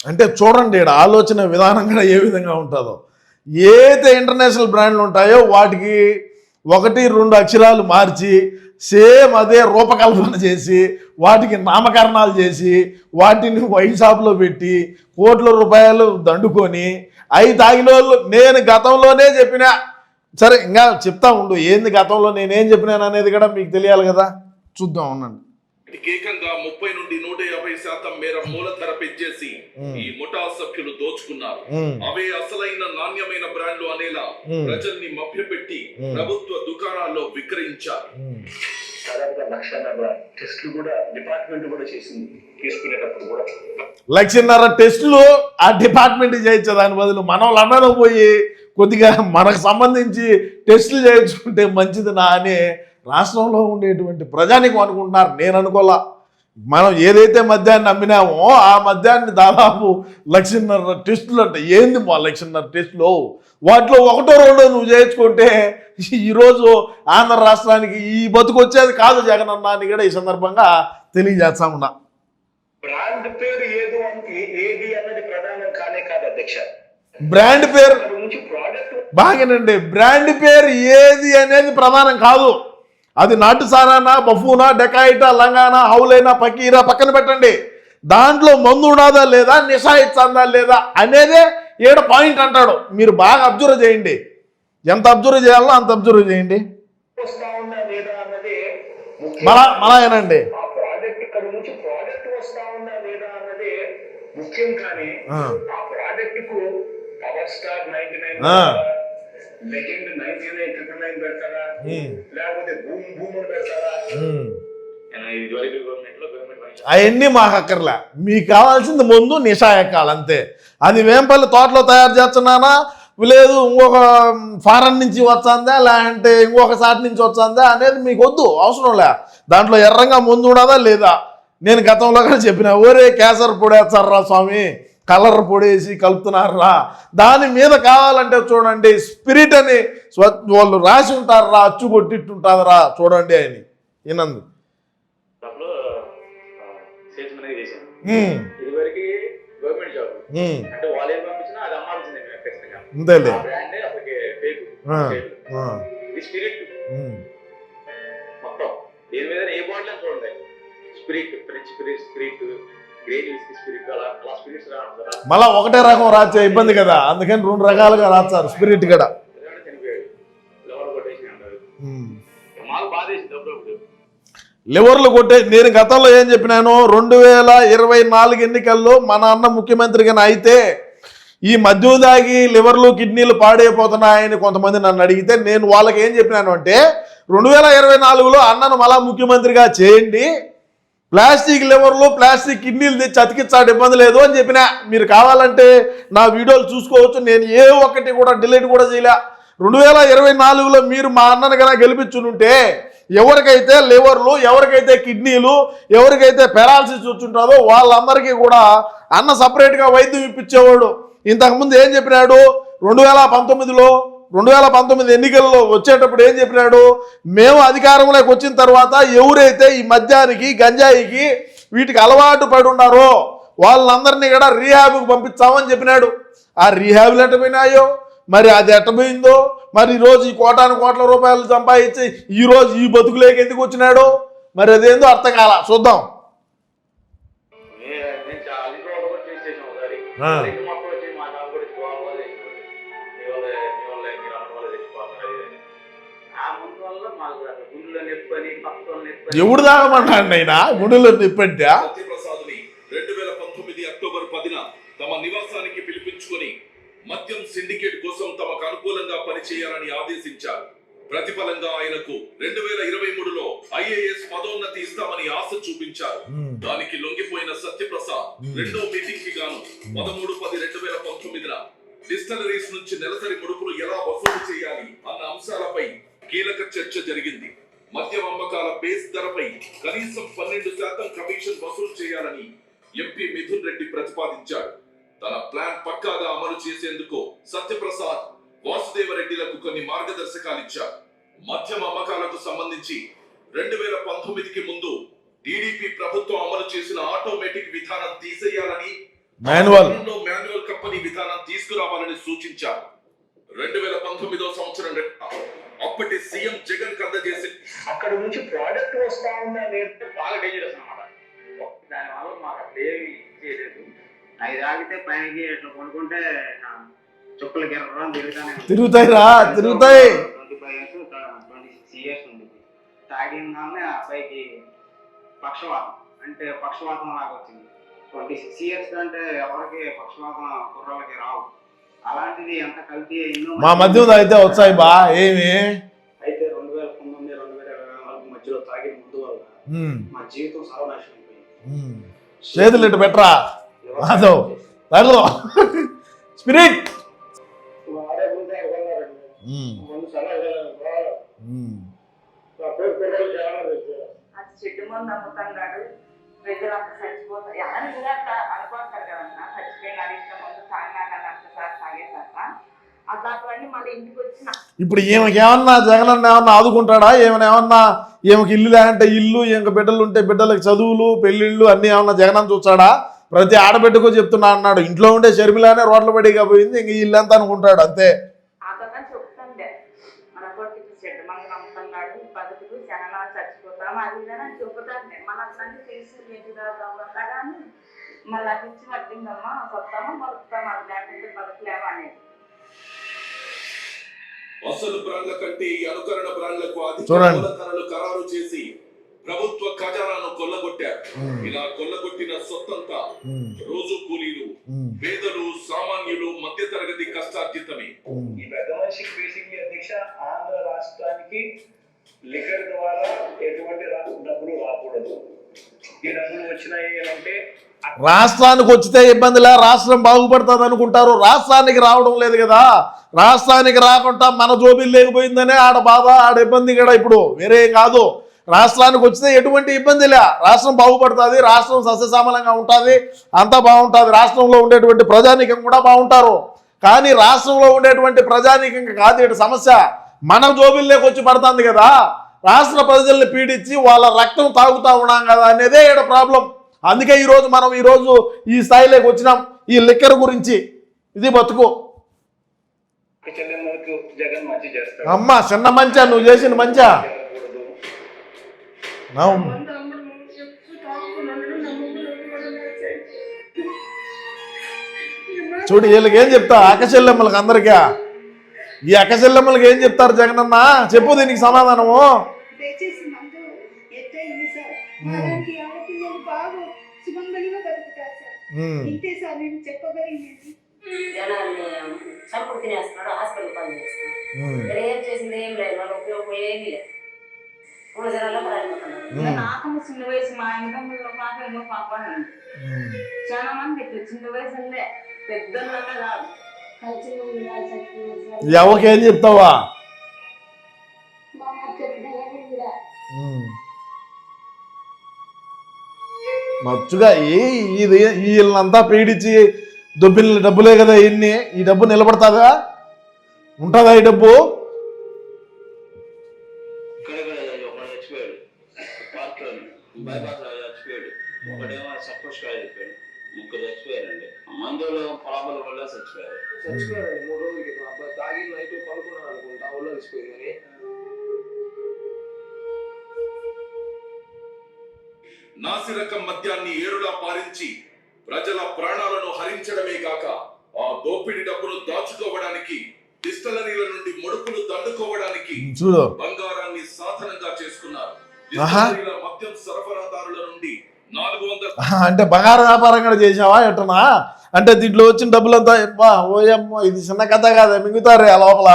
అంటే చూడండి ఇక్కడ ఆలోచన విధానం కూడా ఏ విధంగా ఉంటుందో. ఏదైతే ఇంటర్నేషనల్ బ్రాండ్లు ఉంటాయో వాటికి 1-2 అక్షరాలు మార్చి సేమ్ అదే రూపకల్పన చేసి వాటికి నామకరణాలు చేసి వాటిని వైన్ షాప్లో పెట్టి కోట్ల రూపాయలు దండుకొని అవి తాగిన వాళ్ళు. నేను గతంలోనే చెప్పినా, సరే ఇంకా చెప్తా ఉండు ఏంది గతంలో నేనేం చెప్పినాను అనేది కూడా మీకు తెలియాలి కదా. చూద్దాం ఉండండి. ఏకంగా 30 నుండి 150% మేర మూలధర పెంచేసి ఈ ముఠా సభ్యులు దోచుకున్నారు. అవే అసలైన నాణ్యమైన బ్రాండ్లు అనేలా ప్రజల్ని మభ్యపెట్టి ప్రభుత్వ దుకాణాల్లో విక్రయించారు. దాదాపుగా 1,00,000 టెస్టులు కూడా డిపార్ట్మెంట్ కూడా చేసింది. తీసుకునేటప్పుడు కూడా 1,00,000 టెస్టులు ఆ డిపార్ట్మెంట్ చేయొచ్చు. దాని బదులు మనం లండన్ పోయి కొద్దిగా మనకు సంబంధించి టెస్టులు చేయించుకుంటే మంచిది నా అని రాష్ట్రంలో ఉండేటువంటి ప్రజానికి అనుకుంటున్నారు. నేను అనుకోలా. మనం ఏదైతే మద్యాన్ని అమ్మినామో ఆ మద్యాన్ని దాదాపు 1,00,000 టెస్టులు అంటే ఏంది మా 1,00,000 టెస్టులు? వాటిలో 1-2 నువ్వు చేయించుకుంటే ఈరోజు ఆంధ్ర రాష్ట్రానికి ఈ బతుకు వచ్చేది కాదు జగన్ అన్న అని కూడా ఈ సందర్భంగా తెలియజేస్తా ఉన్నా. బ్రాండ్ పేరు ఏది అన్నది ప్రధానం కానే కాదు అధ్యక్ష. బ్రాండ్ పేరు బాగానండి. బ్రాండ్ పేరు ఏది అనేది ప్రధానం కాదు. అది నాటు సారానా, బఫూనా, డెకాయిటా, లంగానా, హౌలైనా, పకీరా పక్కన పెట్టండి. దాంట్లో మందు ఉన్నదా లేదా, నిషా ఇచ్చందా లేదా అనేదే ఏడ పాయింట్ అంటాడు. మీరు బాగా అబ్జర్వ్ చేయండి. ఎంత అబ్జర్వ్ చేయాలో అంత అబ్జర్వ్ చేయండి. మళ్ళా ఏనండి ముఖ్యం కానీ ఆ ప్రాడక్ట్ కు పవర్ స్టార్ 99 లెజెండ్ 99 పెడతారా, లేకపోతే బూమ్ బూమ్ పెడతారా? అవన్నీ మాకు అక్కర్లే. మీకు కావాల్సింది ముందు నిషా ఎక్కాలి అంతే. అది వేంపల్లి తోటలో తయారు చేస్తున్నానా, లేదు ఇంకొక ఫారెన్ నుంచి వచ్చాందా, లేదంటే ఇంకొక సాటి నుంచి వచ్చాందా అనేది మీకు వద్దు, అవసరం లే. దాంట్లో ఎర్రంగా ముందు ఉన్నదా లేదా. నేను గతంలో కూడా చెప్పిన, ఓరే కేసర్ పొడి వేస్తారా స్వామి, కలర్ పొడేసి కలుపుతున్నారా, దాని మీద కావాలంటే చూడండి స్పిరిట్ అని వాళ్ళు రాసి ఉంటారా, అచ్చు కొట్టిట్టుంటారా చూడండి అని ఈనంది. అంతేలే. మళ్ళా ఒకటే రకం రాచే ఇబ్బంది కదా, అందుకని 2 రకాలుగా రాస్తారు స్పిరిట్ కూడా. లివర్లు కొట్టే నేను గతంలో ఏం చెప్పినాను, 2024 ఎన్నికల్లో మన అన్న ముఖ్యమంత్రిగా అయితే ఈ మద్యం దాగి లివర్లు కిడ్నీలు పాడైపోతున్నాయని కొంతమంది నన్ను అడిగితే నేను వాళ్ళకి ఏం చెప్పినాను అంటే 2024లో అన్నను మళ్ళా ముఖ్యమంత్రిగా చేయండి, ప్లాస్టిక్ లివర్లు ప్లాస్టిక్ కిడ్నీలు తెచ్చి అతికించాడు, ఇబ్బంది లేదు అని చెప్పిన. మీరు కావాలంటే నా వీడియోలు చూసుకోవచ్చు. నేను ఏ ఒక్కటి కూడా డిలీట్ కూడా చేయలే. 2024లో మీరు మా అన్నను కన్నా గెలిపించుంటే ఎవరికైతే లివర్లు, ఎవరికైతే కిడ్నీలు, ఎవరికైతే పెరాలసిస్ వచ్చుంటుందో వాళ్ళందరికీ కూడా అన్న సపరేట్గా వైద్యం ఇప్పించేవాడు. ఇంతకుముందు ఏం చెప్పినాడు, 2019 ఎన్నికల్లో వచ్చేటప్పుడు ఏం చెప్పినాడు, మేము అధికారంలోకి వచ్చిన తర్వాత ఎవరైతే ఈ మద్యానికి, గంజాయికి వీటికి అలవాటు పడి ఉన్నారో వాళ్ళందరినీ కూడా రీహాబ్కి పంపిస్తామని చెప్పినాడు. ఆ రీహాబ్లు ఎట్టపోయినాయో, మరి అది ఎట్టపోయిందో, మరి ఈరోజు ఈ కోట్ల రూపాయలు సంపాదించి ఈరోజు ఈ బతుకులేకి ఎందుకు వచ్చినాడో మరి అదేందో అర్థం కాల. చూద్దాం. ఎవడు తాగమన్నాడు అయినా గుండెలో నిప్పంటే. సత్యప్రసాద్ని 2019 అక్టోబర్ 10న తమ నివాసానికి పిలిపించుకొని మద్యం సిండికేట్ కోసం తమకు అనుకూలంగా పనిచేయాలని ఆదేశించారు. ప్రతిఫలంగా ఆయనకు 2023లో IAS పదోన్నతి ఇస్తామని ఆశ చూపించారు. దానికి లొంగిపోయిన సత్యప్రసాద్ రెండో మీటింగ్ కి గాను 13/10/2019న డిస్టిలరీస్ నుంచి నెలసరి ముడుపులు ఎలా వసూలు చేయాలి అన్న అంశాలపై కీలక చర్చ జరిగింది. మద్యం అమ్మకాల బేస్ ధరపై కనీసం 12% కమిషన్ వసూలు చేయాలని ఎంపీ మిథున్ రెడ్డి ప్రతిపాదించాడు. తన ప్లాన్ పక్కాగా అమలు చేసేందుకు సత్యప్రసాద్, వాసుదేవరెడ్డిలకు కొన్ని మార్గదర్శకాలు ఇచ్చారు. మద్యం అమ్మకాలకు సంబంధించి 2019కి ముందు టీడీపీ ప్రభుత్వం అమలు చేసిన ఆటోమేటిక్ విధానం తీసేయాలని, మాన్యువల్ కంపెనీ విధానం తీసుకురావాలని సూచించారు. 2019వ సంవత్సరం అప్పటి సీఎం జగన్ అందజేసి అక్కడ నుంచి ప్రోడక్ట్ వస్తా ఉందని బాగా డేంజరస్ అన్నమాట. దానివల్ల మాకు అట్లా ఏమి చేయలేదు. అవి తాగితే పైకి ఇట్లా కొనుక్కుంటే చుక్కలకి తిరుగుతాయి. 26 years ఉంది. తాగిన ఆ అబ్బాయికి పక్షవాతం లాగా వచ్చింది. 26 years కంటే ఎవరికి పక్షవాతం కుర్రాళ్ళకి రావు. అలాంటిది ఎంత కల్తీ అయిందో. మా మద్యం తాగితే వచ్చాయి బా ఏమి. అయితే 2019, 2024 మధ్యలో తాగిన ముందు వల్ల మా జీవితం సర్వనాశనం అయిపోయింది. చేతులు ఇటు పెట్టరా స్పిరిట్. చెట్టు మంది అమ్ముతున్నాడు, ప్రజలంతా చచ్చిపోతారు. ఎవరైనా కూడా అట్లా అనుకుంటారు కదన్నా, చచ్చిపోయినారు ఇష్టం ముందు తాగినాకన్నా అట్లా తాగేసాక అట్లాంటివన్నీ మళ్ళీ ఇంటికి వచ్చిన. ఇప్పుడు ఈమెకి ఏమన్నా జగనన్న ఏమన్నా ఆదుకుంటాడా? ఏమన్నా ఈమెకి ఇల్లు లేదంటే ఇల్లు, ఇంక బిడ్డలు ఉంటే బిడ్డలకు చదువులు, పెళ్ళిళ్ళు అన్నీ ఏమన్నా జగనన్న చూస్తాడా? ప్రతి ఆడబిడ్డకు చెప్తున్నా అన్నాడు. ఇంట్లో ఉండే షర్మిలానే రోడ్ల పడిగా పోయింది, ఇంక ఇల్లు ఎంత అనుకుంటాడు అంతే. అతను చెప్తుండే మన కొడుకు చెట్టు మంది నమ్ముతున్నాడు, బతుకులు జగన్ చచ్చిపోతాం అది ఇదని చెబుతాండే. మన అట్లన్నీ తెలిసి వల్ల కానీ మళ్ళీ అట్టించి పట్టిందమ్మా కొత్తామా బతుకుతాం, అది లేకపోతే బతుకులేమా అనేది. అసలు బ్రాండ్ల కంటే ఈ అనుకరణ బ్రాండ్లకు అధిక ధరలు ఖరారు చేసి ప్రభుత్వ ఖజానాను కొల్లగొట్టారు. ఇలా కొల్లగొట్టిన సొత్తంతా రోజు కూలీలు, పేదలు, సామాన్యులు, మధ్య తరగతి కష్టార్జితమే. ఈ పెద్ద మనిషికి బేసిక్లీ అధ్యక్ష ఆంధ్ర రాష్ట్రానికి లిక్కర్ ద్వారా ఎటువంటి డబ్బులు రాకూడదు. ఈ డబ్బులు వచ్చినాయి అంటే రాష్ట్రానికి వచ్చితే ఇబ్బందిలే, రాష్ట్రం బాగుపడుతుంది అనుకుంటారు. రాష్ట్రానికి రావడం లేదు కదా. రాష్ట్రానికి రాకుండా మన జోబీలు లేకపోయిందనే ఆడ బాధ, ఆడ ఇబ్బంది కూడా. ఇప్పుడు వేరే కాదు, రాష్ట్రానికి వచ్చితే ఎటువంటి ఇబ్బంది లే, రాష్ట్రం బాగుపడుతుంది, రాష్ట్రం సస్యశ్యామలంగా ఉంటుంది, అంతా బాగుంటుంది. రాష్ట్రంలో ఉండేటువంటి ప్రజానీకం కూడా బాగుంటారు. కానీ రాష్ట్రంలో ఉండేటువంటి ప్రజానీకం కాదు ఇటు సమస్య, మన జోబిల్లోకి వచ్చి పడుతుంది కదా. రాష్ట్ర ప్రజల్ని పీడించి వాళ్ళ రక్తం తాగుతూ ఉన్నాం కదా అనేదే ఇక్కడ ప్రాబ్లం. అందుకే ఈరోజు మనం ఈ స్థాయిలోకి వచ్చినాం. ఈ లిక్కర్ గురించి ఇది బతుకు. అమ్మా చిన్న మంచా, నువ్వు చేసిన మంచా. చూడు వీళ్ళకి ఏం చెప్తా, అక్కచెల్లెమ్మలకి అందరికీ, ఈ అక్కచెల్లెమ్మలకి ఏం చెప్తారు జగనన్న? చెప్పు దీనికి సమాధానము. చంపుడు తినేస్తున్నాడు, హాస్పిటల్ పని చేస్తున్నాడు. ఏం చేసింది ఏం లేదు, వాళ్ళ ఉపయోగం ఏమీ లేదు. నాకన్నా చిన్న వయసు మా ఇంట్లో మాకేమో పాప చాలా మంది ఇట్లా చిన్న వయసులే, పెద్ద కాదు. ఎవరికేం చెప్తావా? మచ్చుగా ఇది వీళ్ళంతా పీడించి దొబ్బిన డబ్బులే కదా ఇన్ని. ఈ డబ్బు నిలబడతాదా? ఉంటుందా ఈ డబ్బు? ఒకడు చచ్చిపోయాడు, పార్క్లో బైపాస్ చచ్చిపోయాడు, ఒకడేమో సపోజ్ చెప్పాడు, ముగ్గురు చచ్చిపోయారండి. మందులో ప్రాబ్లం వల్ల చచ్చిపోయారు. 3 రోజుల క్రితం అబ్బాయి తాగి నైట్ పడుకున్నాడు అనుకుంటా, ఒళ్ళు వచ్చిపోయిందని. నాసిరకం మద్యాన్ని ఏరులా పారించి ప్రజల ప్రాణాలను హరించడమే కాక ఆ దోపిడీ డబ్బును దాచుకోవడానికి, డిస్టిలరీల నుండి ముడుపులు దండుకోవడానికి చూడు బంగారాన్ని సాధనంగా చేసుకున్నారు. డిస్టిలరీల మద్యం సరఫరాదారుల నుండి 400 అంటే బంగారు వ్యాపారం కూడా చేసావా ఎట్టనా? అంటే దీంట్లో వచ్చిన డబ్బులంతా ఓయమ్మ ఇది చిన్న కథ కాదా, మింగుతారు ఆ లోపల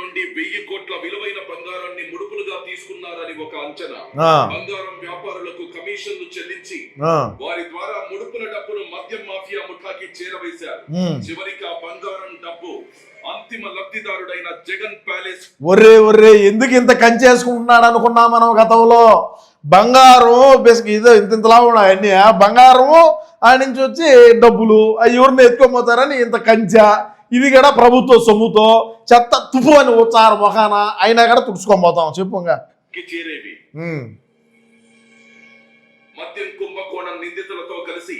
నుండి 1000 కోట్ల విలువైన బంగారాన్ని ముడుపులుగా తీసుకున్నారని ఒక అంచనా. బంగారం వ్యాపారులకు కమిషన్లు చెల్లించి వారి ద్వారా ముడుపుల డబ్బును మద్యం మాఫియా ముఠాకి చేరవేశారు. చివరికి ఆ బంగారం డబ్బు అంతిమ లబ్ధిదారుడైన జగన్ ప్యాలెస్. ఒర్రే ఎందుకు ఇంత కంచేసుకుంటున్నాడు అనుకున్నా మనం గతంలో. బంగారం బేసిక్ ఇదో ఇంతలా ఉన్నాయి అన్ని. బంగారం ఆ నుంచి వచ్చి డబ్బులు అవి ఎవరిని ఎత్తుకోపోతారని ఇంత కంచె. ఇది కూడా ప్రభుత్వ సొమ్ముతో చెత్త తుప్పు అని వచ్చారు మొఖాన, అయినా కూడా తుడుచుకోబోతాం చెప్పుగా చేరేవి. మద్యం కుంభకోణం నిందితులతో కలిసి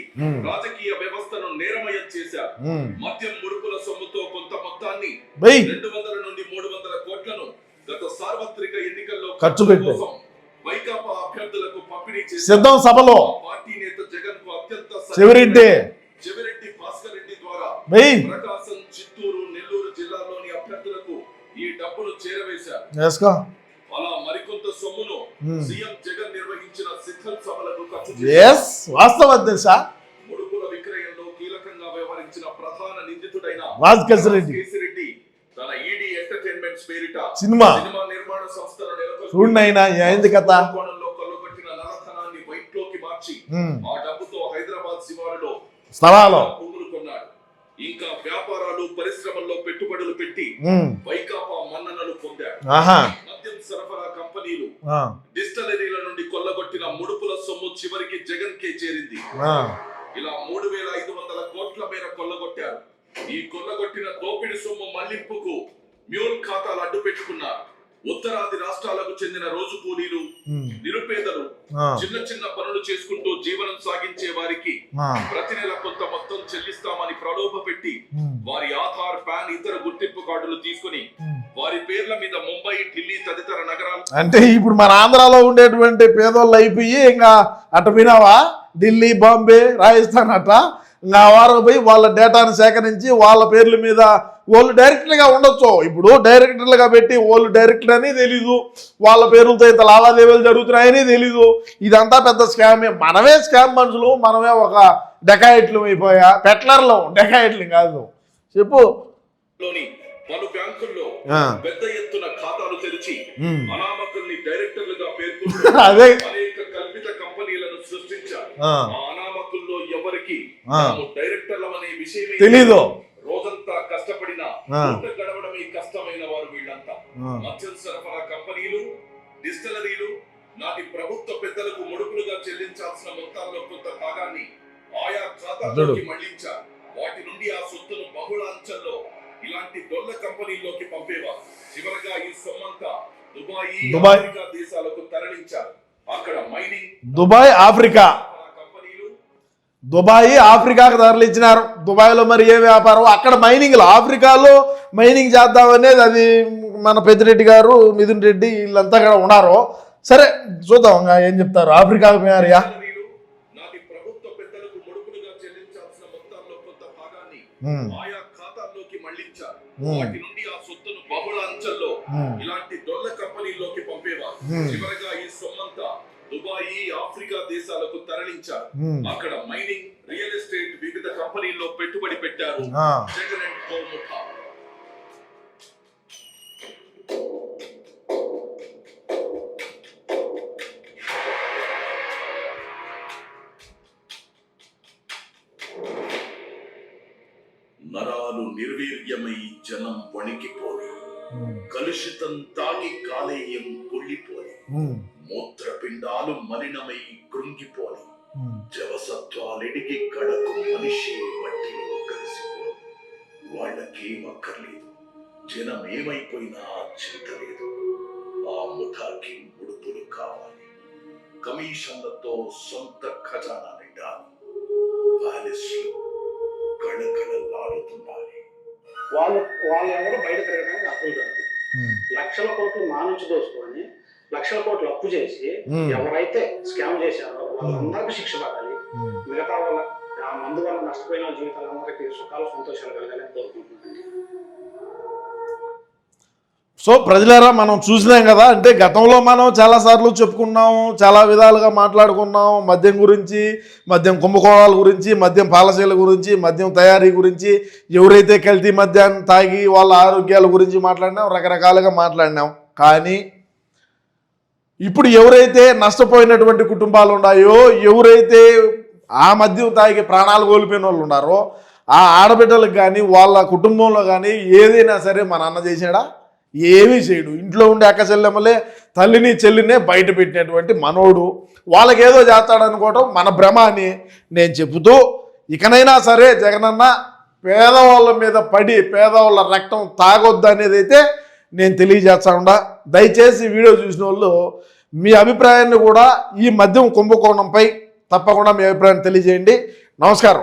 రాజకీయ వ్యవస్థను నేరమయం చేశారు. మద్యం ముడుపుల సొమ్ముతో కొంత మొత్తాన్ని 200 నుండి 300 కోట్లను గత సార్వత్రిక ఎన్నికల్లో ఖర్చు పెట్టారు. వైకాపా అభ్యర్థులకు పంపిణీ చేశారు. సిద్ధం సభలో పార్టీ నేత జగన్ కు అత్యంత చెవిరెడ్డి భాస్కర్ రెడ్డి ద్వారా ప్రకాశం, చిత్తూరు, నెల్లూరు జిల్లాలోని అభ్యర్థులకు ఈ డబ్బును చేరవేశారు. అలా మరికొంత సొమ్మును సీఎం జగన్ నిర్వహించిన సిద్ధం సభలకు వాస్తవం తెలుసా? ముడుపుల విక్రయంలో కీలకంగా వ్యవహరించిన ప్రధాన నిందితుడైన కేసిరెడ్డి తన ఈడీ ఎంటర్టైన్మెంట్స్ పేరిట సినిమా నిర్మాణ సంస్థను నెలకొల్పి కథ కొల్లగొట్టిన నల్లధనాన్ని వైట్ లోకి మార్చి ఆ డబ్బుతో హైదరాబాద్ శివారులో స్థలాలు భూములు కొన్నాడు. ఇంకా వ్యాపారాలు, పరిశ్రమల్లో పెట్టుబడులు పెట్టి వైకాపా మన్ననలు పొందాడు. మద్యం సరఫరా కంపెనీలు, డిస్టిలరీల నుండి కొల్లగొట్టిన ముడుపుల సొమ్ము చివరికి జగన్ కే చేరింది. ఇలా 3500 కోట్ల మేర కొల్లగొట్టారు. ఈ కొల్లగొట్టిన దోపిడి సొమ్ము మళ్లింపుకు మ్యూల్ ఖాతాలు అడ్డు పెట్టుకున్నారు. ఉత్తరాది రాష్ట్రాలకు చెందిన రోజు కూలీలు, నిరుపేదలు చిన్న పనులు చేసుకుంటూ జీవనం సాగించే వారికి ప్రతి నెల కొంత మొత్తం చెల్లిస్తామని ప్రలోభ పెట్టి వారి ఆధార్, పాన్, ఇతర గుర్తింపు కార్డులు తీసుకుని వారి పేర్ల మీద ముంబై, ఢిల్లీ తదితర నగరాలు. అంటే ఇప్పుడు మన ఆంధ్రాలో ఉండేటువంటి పేదోళ్ళు అయిపోయి ఇంకా అటు పోయినావా ఢిల్లీ, బాంబే, రాజస్థాన్ అట్లా ఇంకా వారు పోయి వాళ్ళ డేటాను సేకరించి వాళ్ళ పేర్ల మీద వాళ్ళు డైరెక్టర్గా ఉండొచ్చు. ఇప్పుడు డైరెక్టర్లుగా పెట్టి వాళ్ళు డైరెక్టర్ అని తెలీదు, వాళ్ళ పేర్లతో ఇంత లావాదేవీలు జరుగుతున్నాయని తెలీదు. ఇదంతా పెద్ద స్కామే. మనమే స్కామ్ మనుషులు, మనమే ఒక డెకాయిట్లు అయిపోయా. పెట్లర్లు డెకాయిట్లు కాదు. చెప్పు. పలు బ్యాంకుల్లో పెద్ద ఎత్తున ఖాతాలు తెరిచి అనామకుల్ని డైరెక్టర్లుగా పేర్కొంటూ అదే అనేక కల్పిత కంపెనీలను సృష్టించారు. అనామకుల్లో ఎవరికి డైరెక్టర్లమనే విషయం తెలీదు. రోజంతా కష్టపడినా గడవడమే కష్టమైన వారు వీళ్ళంతా. మద్యం సరఫరా కంపెనీలు, డిస్టిలరీలు నాటి ప్రభుత్వ పెద్దలకు ముడుపులుగా చెల్లించాల్సిన మొత్తాల్లో కొంత భాగాన్ని ఆయా ఖాతాలోకి మళ్లించారు. వాటి నుండి ఆ సొత్తును బహుళ అంచెల్లో ఇలాంటి డొల్ల కంపెనీల్లోకి పంపేవారు. చివరగా ఈ సొమ్మంతా దుబాయ్, ఆఫ్రికా దేశాలకు తరలించారు. అక్కడ మైనింగ్, దుబాయ్, ఆఫ్రికాకు తరలించినారు. దుబాయ్లో మరి ఏ వ్యాపారం, అక్కడ మైనింగ్లో, ఆఫ్రికాలో మైనింగ్ చేద్దామనేది అది మన పెద్దిరెడ్డి గారు, మిథున్ రెడ్డి వీళ్ళంతా కూడా ఉన్నారు. సరే చూద్దాం ఇంకా ఏం చెప్తారు. ఆఫ్రికాకు పోయారియా? నాటి ప్రభుత్వ పెద్దలకు ముడుపులుగా చెల్లించాల్సిన మొత్తాల్లో కొంత భాగాన్ని ఆయా ఖాతాల్లోకి మళ్లించారు. వాటి నుండి ఆ సొత్తును బహుళ అంచెల్లో ఇలాంటి డొల్ల కంపెనీల్లోకి పంపేవారు. చివరగా ఈ సొమ్మంతా దుబాయ్, ఆఫ్రికా దేశాలకు తరలించారు. అక్కడ మైనింగ్, రియల్ ఎస్టేట్, వివిధ కంపెనీల్లో పెట్టుబడి పెట్టారు. జగన్ అండ్ కో ముఠా. నరాలు నిర్వీర్యమై జనం వణికిపోయి, కలుషితం తాగి కాలేయం కుళ్ళిపోయి, మూత్రపిండాలు మలినమై కృంగిపోని జవసత్వాలెడిగి కడకు మనిషి మట్టిలో కలిసిపో. వాళ్ళకేం అక్కర్లేదు, జనం ఏమైపోయినా చింత లేదు. ఆ ముఠాకి ముడుపులు కావాలి, కమిషన్లతో సొంత ఖజానా నిండాలి, ప్యాలెస్లు కళకళలాడుతుండాలి. వాళ్ళు ఎవరు బయట తిరగడానికి అప్పులు కాదు. లక్షల కోట్లు మా నుంచి దోసుకొని లక్షల కోట్లు అప్పు చేసి ఎవరైతే స్కామ్ చేశారో వాళ్ళందరికీ శిక్ష పడాలి. మిగతా వాళ్ళ ఆ మందు వల్ల నష్టపోయిన జీవితాలందరికీ సుఖాలు సంతోషాలు కలగాలని కోరుకుంటున్నాను. సో ప్రజలారా, మనం చూసినాం కదా, అంటే గతంలో మనం చాలాసార్లు చెప్పుకున్నాము, చాలా విధాలుగా మాట్లాడుకున్నాం. మద్యం గురించి, మద్యం కుంభకోణాల గురించి, మద్యం పాలసీల గురించి, మద్యం తయారీ గురించి, ఎవరైతే కల్తీ మద్యాన్ని తాగి వాళ్ళ ఆరోగ్యాల గురించి మాట్లాడినాం, రకరకాలుగా మాట్లాడినాం. కానీ ఇప్పుడు ఎవరైతే నష్టపోయినటువంటి కుటుంబాలు ఉన్నాయో, ఎవరైతే ఆ మద్యం తాగి ప్రాణాలు కోల్పోయిన వాళ్ళు ఉన్నారో, ఆ ఆడబిడ్డలకు కానీ వాళ్ళ కుటుంబంలో కానీ ఏదైనా సరే మన అన్న చేసాడా? ఏమీ చేయడు. ఇంట్లో ఉండే అక్క చెల్లెమ్మలే తల్లిని చెల్లినే బయట పెట్టినటువంటి మనోడు వాళ్ళకేదో చేస్తాడనుకోవటం మన భ్రమ అని నేను చెబుతూ, ఇకనైనా సరే జగనన్న పేదవాళ్ళ మీద పడి పేదవాళ్ళ రక్తం తాగొద్దు అనేది అయితే నేను తెలియజేస్తా. దయచేసి వీడియో చూసిన వాళ్ళు మీ అభిప్రాయాన్ని కూడా ఈ మద్యం కుంభకోణంపై తప్పకుండా మీ అభిప్రాయాన్ని తెలియజేయండి. నమస్కారం.